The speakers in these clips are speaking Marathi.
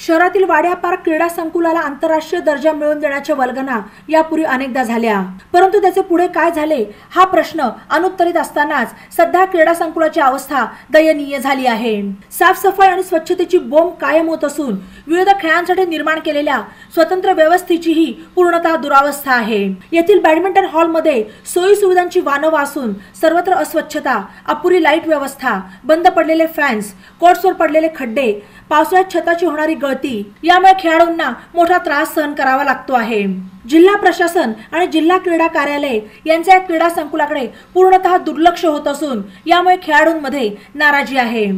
शहरातील वाड्या पार्क क्रीडा संकुलाला आंतरराष्ट्रीय दर्जा मिळवून देण्याच्या वल्गना यापूर्वी अनेकदा झाल्या, परंतु त्याचे पुढे काय झाले हा प्रश्न अनुत्तरित असतानाच सध्या क्रीडा संकुलाची अवस्था दयनीय झाली आहे। साफसफाई आणि स्वच्छतेची बोंब कायम होत असून विविध खेळांसाठी निर्माण केलेल्या स्वतंत्र व्यवस्थेचीही पूर्णतः दुरावस्था आहे। येथील बॅडमिंटन हॉलमध्ये सोयी सुविधांची वानवा असून सर्वत्र अस्वच्छता, अपुरी लाईट व्यवस्था, बंद पडलेले फॅन्स, कोर्ट्सवर पडलेले खड्डे, पावसाळ्यात छताची होणारी गळती यामुळे खेळाडूंना मोठा त्रास सहन करावा लागतो आहे। जिल्हा प्रशासन आणि जिल्हा क्रीडा कार्यालय यांच्या या क्रीडा संकुलाकडे पूर्णतः दुर्लक्ष होत असून यामुळे खेळाडूंमध्ये नाराजी आहे।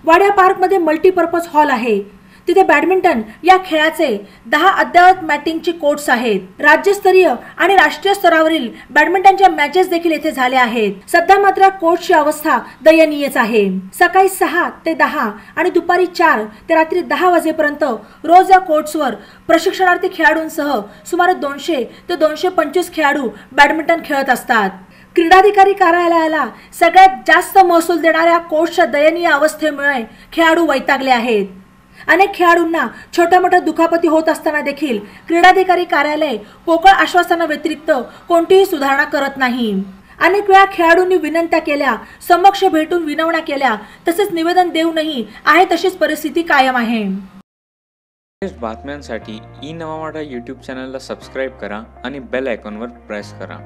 वाड्या पार्क मध्ये मल्टीपर्पज हॉल आहे, तिथे बॅडमिंटन या खेळाचे 10 अद्ययावत मॅटिंगचे कोर्ट्स आहेत। राज्यस्तरीय आणि राष्ट्रीय स्तरावरील बॅडमिंटनच्या मॅचेस देखील येथे झाल्या आहेत। सध्या मात्र कोर्टची अवस्था दयनीयच आहे। सकाळी 6 ते 10 आणि दुपारी 4 ते रात्री 10 वाजेपर्यंत रोज या कोर्ट्सवर प्रशिक्षणार्थी खेळाडूंसह सुमारे 200 ते 225 खेळाडू बॅडमिंटन खेळत असतात। क्रीडाधिकारी कार्यालयाला सगळ्यात जास्त महसूल देणाऱ्या कोर्ट्सच्या दयनीय अवस्थेमुळे खेळाडू वैतागले आहेत। अनेक खेळाडूंना छोट्या मोठ्या दुखापती होत असताना देखील क्रीडाधिकारी कार्यालय पोकळ आश्वासनाव्यतिरिक्त कोणतीही सुधारणा करत नाही। अनेक वेळा खेळाडूंनी विनंत्या केल्या, समक्ष भेटून विनवण्या केल्या, तसेच निवेदन देऊनही आहे तशीच परिस्थिती कायम आहे। बातम्यांसाठी ई नवा माडा YouTube चॅनलला सबस्क्राइब करा आणि बेल आयकॉनवर प्रेस करा।